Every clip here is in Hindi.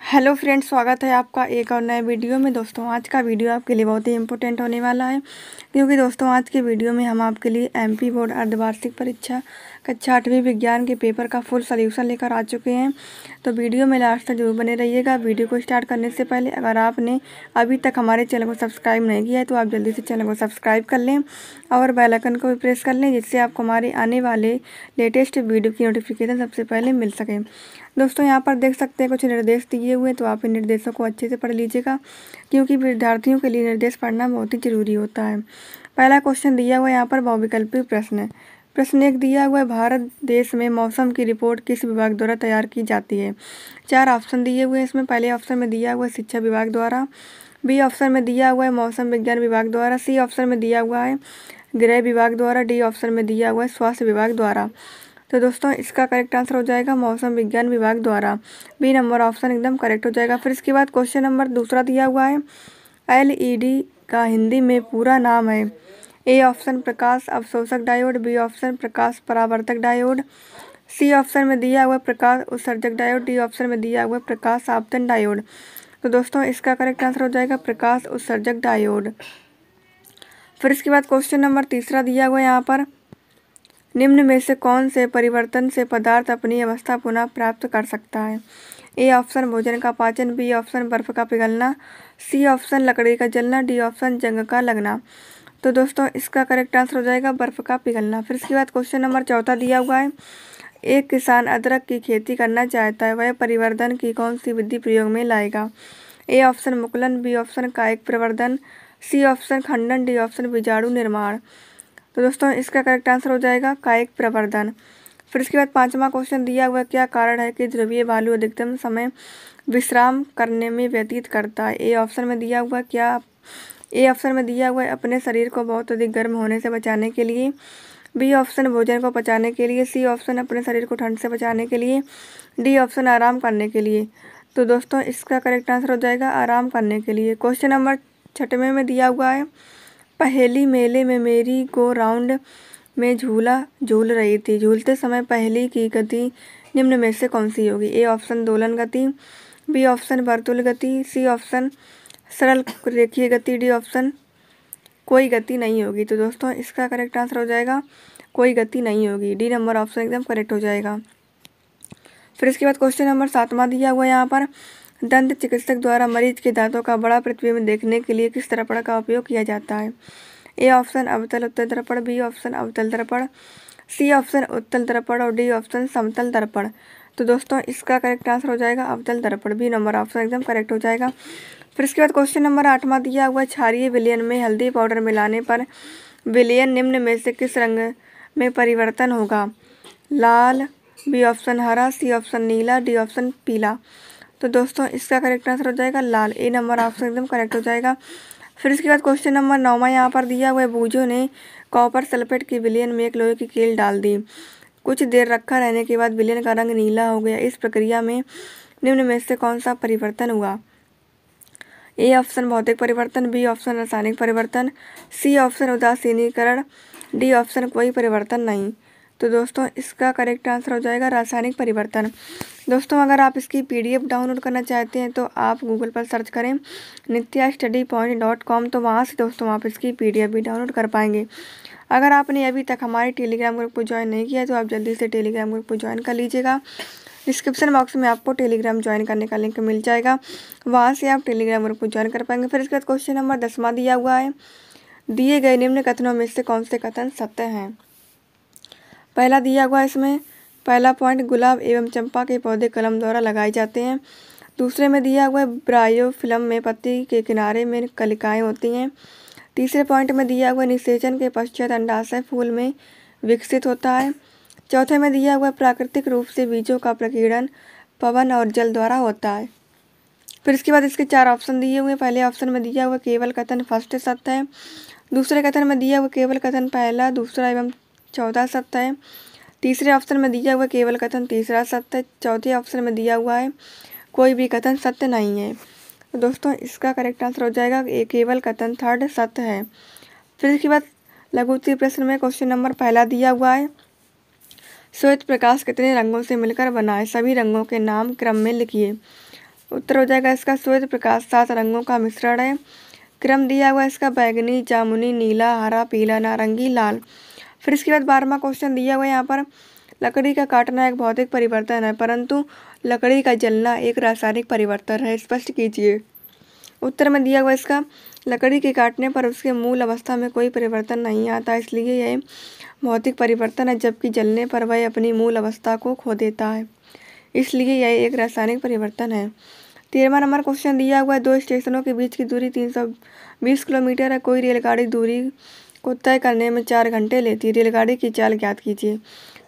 हेलो फ्रेंड्स, स्वागत है आपका एक और नए वीडियो में। दोस्तों, आज का वीडियो आपके लिए बहुत ही इम्पोर्टेंट होने वाला है, क्योंकि दोस्तों आज के वीडियो में हम आपके लिए एमपी बोर्ड अर्धवार्षिक परीक्षा कक्षा 8वीं विज्ञान के पेपर का फुल सॉल्यूशन लेकर आ चुके हैं। तो वीडियो में लास्ट तक जरूर बने रहिएगा। वीडियो को स्टार्ट करने से पहले अगर आपने अभी तक हमारे चैनल को सब्सक्राइब नहीं किया है तो आप जल्दी से चैनल को सब्सक्राइब कर लें और बेल आइकन को भी प्रेस कर लें, जिससे आपको हमारे आने वाले लेटेस्ट वीडियो की नोटिफिकेशन सबसे पहले मिल सके। दोस्तों, यहाँ पर देख सकते हैं कुछ निर्देश दिए हुए, तो आप इन निर्देशों को अच्छे से पढ़ लीजिएगा, क्योंकि विद्यार्थियों के लिए निर्देश पढ़ना बहुत ही जरूरी होता है। पहला क्वेश्चन दिया हुआ है यहाँ पर बहुविकल्पी प्रश्न है। प्रश्न 1 दिया हुआ है, भारत देश में मौसम की रिपोर्ट किस विभाग द्वारा तैयार की जाती है। 4 ऑप्शन दिए हुए हैं इसमें। पहले ऑप्शन में दिया हुआ है शिक्षा विभाग द्वारा, बी ऑप्शन में दिया हुआ है मौसम विज्ञान विभाग द्वारा, सी ऑप्शन में दिया हुआ है गृह विभाग द्वारा, डी ऑप्शन में दिया हुआ है स्वास्थ्य विभाग द्वारा। तो दोस्तों, इसका करेक्ट आंसर हो जाएगा मौसम विज्ञान विभाग द्वारा। बी नंबर ऑप्शन एकदम करेक्ट हो जाएगा। फिर इसके बाद क्वेश्चन नंबर दूसरा दिया हुआ है, एलईडी का हिंदी में पूरा नाम है। ए ऑप्शन प्रकाश अवशोषक डायोड, बी ऑप्शन प्रकाश परावर्तक डायोड, सी ऑप्शन में दिया हुआ प्रकाश उत्सर्जक डायोड, डी ऑप्शन में दिया हुआ प्रकाश आपतन डायोड। तो दोस्तों, इसका करेक्ट आंसर हो जाएगा प्रकाश उत्सर्जक डायोड। फिर इसके बाद क्वेश्चन नंबर तीसरा दिया हुआ है यहाँ पर, निम्न में से कौन से परिवर्तन से पदार्थ अपनी अवस्था पुनः प्राप्त कर सकता है। ए ऑप्शन भोजन का पाचन, बी ऑप्शन बर्फ का पिघलना, सी ऑप्शन लकड़ी का जलना, डी ऑप्शन जंग का लगना। तो दोस्तों, इसका करेक्ट आंसर हो जाएगा बर्फ का पिघलना। फिर इसके बाद क्वेश्चन नंबर चौथा दिया हुआ है, एक किसान अदरक की खेती करना चाहता है, वह परिवर्धन की कौन सी विधि प्रयोग में लाएगा। ए ऑप्शन मुकुलन, बी ऑप्शन कायिक प्रवर्धन, सी ऑप्शन खंडन, डी ऑप्शन बीजाणु निर्माण। तो दोस्तों, इसका करेक्ट आंसर हो जाएगा कायिक प्रवर्धन। फिर इसके बाद पांचवा क्वेश्चन दिया हुआ है, क्या कारण है कि ध्रुवीय भालू अधिकतम समय विश्राम करने में व्यतीत करता है। ए ऑप्शन में दिया हुआ है अपने शरीर को बहुत अधिक गर्म होने से बचाने के लिए, बी ऑप्शन भोजन को पचाने के लिए, सी ऑप्शन अपने शरीर को ठंड से बचाने के लिए, डी ऑप्शन आराम करने के लिए। तो दोस्तों, इसका करेक्ट आंसर हो जाएगा आराम करने के लिए। क्वेश्चन नंबर 6वें में दिया हुआ है, पहेली मेले में मेरी गो राउंड में झूला झूल रही थी, झूलते समय पहेली की गति निम्न में से कौन सी होगी। ए ऑप्शन दोलन गति, बी ऑप्शन वर्तुल गति, सी ऑप्शन सरल रेखीय गति, डी ऑप्शन कोई गति नहीं होगी। तो दोस्तों, इसका करेक्ट आंसर हो जाएगा कोई गति नहीं होगी। डी नंबर ऑप्शन एकदम करेक्ट हो जाएगा। फिर इसके बाद क्वेश्चन नंबर 7वां दिया हुआ है यहाँ पर, दंत चिकित्सक द्वारा मरीज के दांतों का बड़ा प्रतिबिंब देखने के लिए किस दर्पण का उपयोग किया जाता है। ए ऑप्शन अवतल उत्तल दर्पण, बी ऑप्शन अवतल दर्पण, सी ऑप्शन उत्तल दर्पण और डी ऑप्शन समतल दर्पण। तो दोस्तों, इसका करेक्ट आंसर हो जाएगा अवतल दर्पण। बी नंबर ऑप्शन एकदम करेक्ट हो जाएगा। फिर इसके बाद क्वेश्चन नंबर 8वां दिया हुआ है, क्षारीय विलयन में हल्दी पाउडर मिलाने पर विलयन निम्न में से किस रंग में परिवर्तन होगा। लाल, बी ऑप्शन हरा, सी ऑप्शन नीला, डी ऑप्शन पीला। तो दोस्तों, इसका करेक्ट आंसर हो जाएगा लाल। ए नंबर ऑप्शन एकदम करेक्ट हो जाएगा। फिर इसके बाद क्वेश्चन नंबर 9वां यहाँ पर दिया हुआ है, बूझों ने कॉपर सल्फेट की विलयन में एक लोहे की कील डाल दी, कुछ देर रखा रहने के बाद विलयन का रंग नीला हो गया, इस प्रक्रिया में निम्न में से कौन सा परिवर्तन हुआ। ए ऑप्शन भौतिक परिवर्तन, बी ऑप्शन रासायनिक परिवर्तन, सी ऑप्शन उदासीनीकरण, डी ऑप्शन कोई परिवर्तन नहीं। तो दोस्तों, इसका करेक्ट आंसर हो जाएगा रासायनिक परिवर्तन। दोस्तों, अगर आप इसकी PDF डाउनलोड करना चाहते हैं तो आप गूगल पर सर्च करें nityastudypoint.com, तो वहाँ से दोस्तों आप इसकी PDF भी डाउनलोड कर पाएंगे। अगर आपने अभी तक हमारे टेलीग्राम ग्रुप को ज्वाइन नहीं किया है तो आप जल्दी से टेलीग्राम ग्रुप को ज्वाइन कर लीजिएगा। डिस्क्रिप्शन बॉक्स में आपको टेलीग्राम ज्वाइन करने का लिंक मिल जाएगा, वहाँ से आप टेलीग्राम ग्रुप को ज्वाइन कर पाएंगे। फिर इसके बाद क्वेश्चन नंबर 10वां दिया हुआ है, दिए गए निम्न कथनों में से कौन से कथन सत्य हैं। पहला दिया हुआ है इसमें, पहला पॉइंट, गुलाब एवं चंपा के पौधे कलम द्वारा लगाए जाते हैं। दूसरे में दिया हुआ है, ब्रायो फिल्म में पत्ती के किनारे में कलिकाएँ होती हैं। तीसरे पॉइंट में दिया हुआ है, निषेचन के पश्चात अंडाशय फूल में विकसित होता है। चौथे में दिया हुआ है, प्राकृतिक रूप से बीजों का प्रकीर्णन पवन और जल द्वारा होता है। फिर इसके बाद इसके 4 ऑप्शन दिए हुए हैं। पहले ऑप्शन में दिया हुआ केवल कथन फर्स्ट सत्य है, दूसरे कथन में दिया हुआ केवल कथन पहला, दूसरा एवं चौथा सत्य है, तीसरे ऑप्शन में दिया हुआ केवल कथन तीसरा सत्य है, चौथे ऑप्शन में दिया हुआ है कोई भी कथन सत्य नहीं है। तो दोस्तों, इसका करेक्ट आंसर हो जाएगा केवल कथन थर्ड सत्य है। फिर इसके बाद लघु उत्तरीय प्रश्न में क्वेश्चन नंबर पहला दिया हुआ है, श्वेत प्रकाश कितने रंगों से मिलकर बना है, सभी रंगों के नाम क्रम में लिखिए। उत्तर हो जाएगा इसका श्वेत प्रकाश 7 रंगों का मिश्रण है। क्रम दिया हुआ इसका बैगनी, जामुनी, नीला, हरा, पीला, नारंगी, लाल। फिर इसके बाद 12वां क्वेश्चन दिया हुआ है यहाँ पर, लकड़ी का काटना एक भौतिक परिवर्तन है परंतु लकड़ी का जलना एक रासायनिक परिवर्तन है, स्पष्ट कीजिए। उत्तर में दिया हुआ इसका, लकड़ी के काटने पर उसके मूल अवस्था में कोई परिवर्तन नहीं आता, इसलिए यह भौतिक परिवर्तन है, जबकि जलने पर वह अपनी मूल अवस्था को खो देता है, इसलिए यह एक रासायनिक परिवर्तन है। 13वां नंबर क्वेश्चन दिया हुआ है, 2 स्टेशनों के बीच की दूरी 320 किलोमीटर है। कोई रेलगाड़ी दूरी को तय करने में 4 घंटे लेती है। रेलगाड़ी की चाल ज्ञात कीजिए।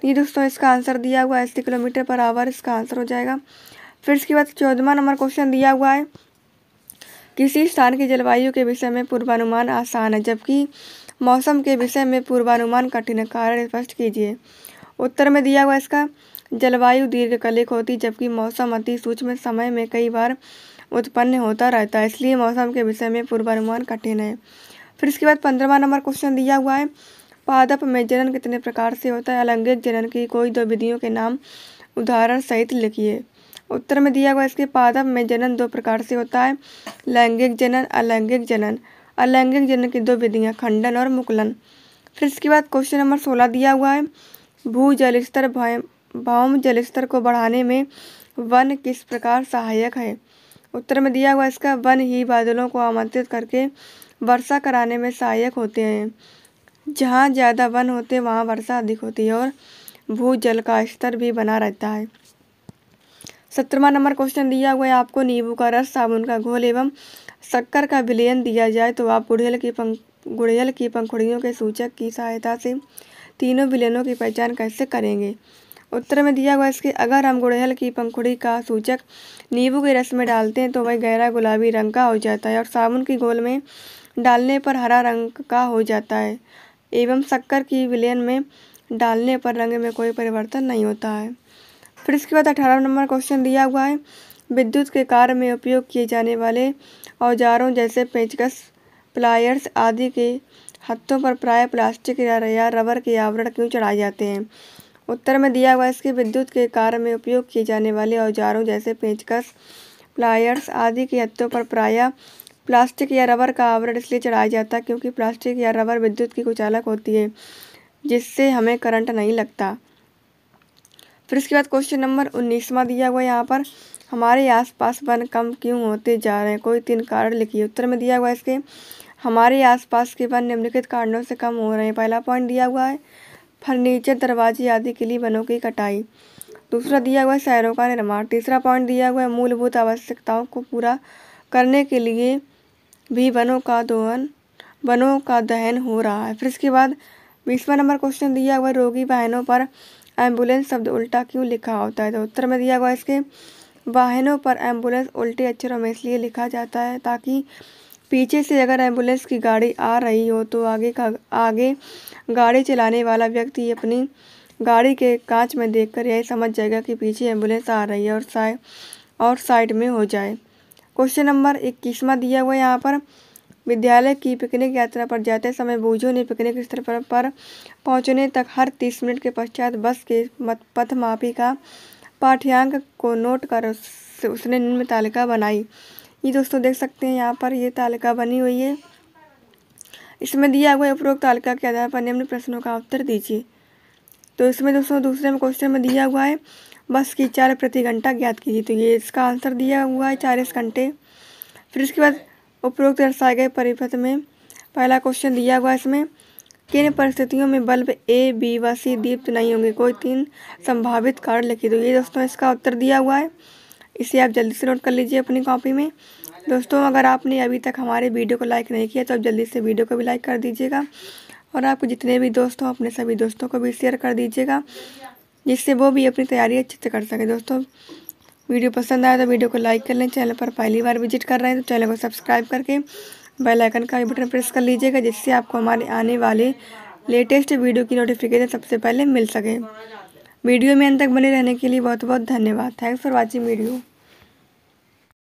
ये दोस्तों इसका आंसर दिया हुआ है 80 किलोमीटर पर आवर, इसका आंसर हो जाएगा। फिर इसके बाद 14वां नंबर क्वेश्चन दिया हुआ है, किसी स्थान की जलवायु के विषय में पूर्वानुमान आसान है जबकि मौसम के विषय में पूर्वानुमान कठिन है, कारण स्पष्ट कीजिए। उत्तर में दिया हुआ इसका, जलवायु दीर्घकालिक होती जबकि मौसम अति सूक्ष्म समय में कई बार उत्पन्न होता रहता है, इसलिए मौसम के विषय में पूर्वानुमान कठिन है। फिर इसके बाद 15वां नंबर क्वेश्चन दिया हुआ है, पादप में जनन कितने प्रकार से होता है। अलैंगिक जनन की कोई 2 विधियों के नाम उदाहरण सहित लिखिए। उत्तर में दिया हुआ इसके, पादप में जनन 2 प्रकार से होता है, लैंगिक जनन, अलैंगिक जनन। अलैंगिक जनन की 2 विधियाँ, खंडन और मुकुलन। फिर इसके बाद क्वेश्चन नंबर 16 दिया हुआ है, भू जल स्तर भौम जल स्तर को बढ़ाने में वन किस प्रकार सहायक है। उत्तर में दिया हुआ इसका, वन ही बादलों को आमंत्रित करके वर्षा कराने में सहायक होते हैं। जहाँ ज़्यादा वन होते हैं वहाँ वर्षा अधिक होती है और भूजल का स्तर भी बना रहता है। 17वां नंबर क्वेश्चन दिया हुआ है, आपको नींबू का रस, साबुन का घोल एवं शक्कर का विलयन दिया जाए तो आप गुड़हल की पंखुड़ियों के सूचक की सहायता से तीनों विलयनों की पहचान कैसे करेंगे। उत्तर में दिया हुआ इसके, अगर हम गुड़हल की पंखुड़ी का सूचक नींबू के रस में डालते हैं तो वह गहरा गुलाबी रंग का हो जाता है और साबुन की घोल में डालने पर हरा रंग का हो जाता है एवं शक्कर की विलयन में डालने पर रंग में कोई परिवर्तन नहीं होता है। फिर इसके बाद 18वां नंबर क्वेश्चन दिया हुआ है, विद्युत के कार्य में उपयोग किए जाने वाले औजारों जैसे पेचकस, प्लायर्स आदि के हत्थों पर प्रायः प्लास्टिक या रबर के आवरण क्यों चढ़ाए जाते हैं। उत्तर में दिया हुआ इसके, विद्युत के कार्य में उपयोग किए जाने वाले औजारों जैसे पेचकस, प्लायर्स आदि के हत्थों पर प्रायः प्लास्टिक या रबर का आवरण इसलिए चढ़ाया जाता है क्योंकि प्लास्टिक या रबर विद्युत की कुचालक होती है, जिससे हमें करंट नहीं लगता। फिर इसके बाद क्वेश्चन नंबर 19वां दिया हुआ है यहाँ पर, हमारे आसपास वन कम क्यों होते जा रहे हैं, कोई 3 कारण लिखिए। उत्तर में दिया हुआ है इसके, हमारे आसपास के वन निम्नलिखित कारणों से कम हो रहे हैं। पहला पॉइंट दिया हुआ है, फर्नीचर, दरवाजे आदि के लिए वनों की कटाई। दूसरा दिया हुआ है शहरों का निर्माण। तीसरा पॉइंट दिया हुआ है, मूलभूत आवश्यकताओं को पूरा करने के लिए भी वनों का दहन हो रहा है। फिर इसके बाद 20वां नंबर क्वेश्चन दिया हुआ है, रोगी वाहनों पर एम्बुलेंस शब्द उल्टा क्यों लिखा होता है। तो उत्तर में दिया हुआ है इसके, वाहनों पर एम्बुलेंस उल्टे अक्षरों में इसलिए लिखा जाता है ताकि पीछे से अगर एम्बुलेंस की गाड़ी आ रही हो तो आगे गाड़ी चलाने वाला व्यक्ति अपनी गाड़ी के कांच में देखकर यह समझ जाएगा कि पीछे एम्बुलेंस आ रही है और साइड में हो जाए। क्वेश्चन नंबर 21वां दिया हुआ है यहाँ पर, विद्यालय की पिकनिक यात्रा पर जाते समय बूझों ने पिकनिक स्थल पर पहुँचने तक हर 30 मिनट के पश्चात बस के पथमापी का पाठ्यांक को नोट कर उसने निम्न तालिका बनाई। ये दोस्तों देख सकते हैं यहाँ पर ये तालिका बनी हुई है। इसमें दिया हुआ है, उपरोक्त तालिका के आधार पर निम्न प्रश्नों का उत्तर दीजिए। तो इसमें दोस्तों दूसरे में क्वेश्चन में दिया हुआ है, बस की चाल प्रति घंटा ज्ञात कीजिए। तो ये इसका आंसर दिया हुआ है 40 घंटे। फिर इसके बाद उपरोक्त दर्शाए गए परिपथ में पहला क्वेश्चन दिया हुआ है, इसमें किन परिस्थितियों में बल्ब ए, बी व सी दीप्त नहीं होंगे, कोई 3 संभावित कारण लिखिए। तो ये दोस्तों इसका उत्तर दिया हुआ है, इसे आप जल्दी से नोट कर लीजिए अपनी कॉपी में। दोस्तों अगर आपने अभी तक हमारे वीडियो को लाइक नहीं किया तो आप जल्दी से वीडियो को भी लाइक कर दीजिएगा और आपको जितने भी दोस्त हो अपने सभी दोस्तों को भी शेयर कर दीजिएगा, जिससे वो भी अपनी तैयारी अच्छे से कर सके। दोस्तों वीडियो पसंद आया तो वीडियो को लाइक कर लें। चैनल पर पहली बार विजिट कर रहे हैं तो चैनल को सब्सक्राइब करके बेल आइकन का बटन प्रेस कर लीजिएगा, जिससे आपको हमारे आने वाले लेटेस्ट वीडियो की नोटिफिकेशन सबसे पहले मिल सके। वीडियो में अंत तक बने रहने के लिए बहुत बहुत धन्यवाद। Thanks for watching video.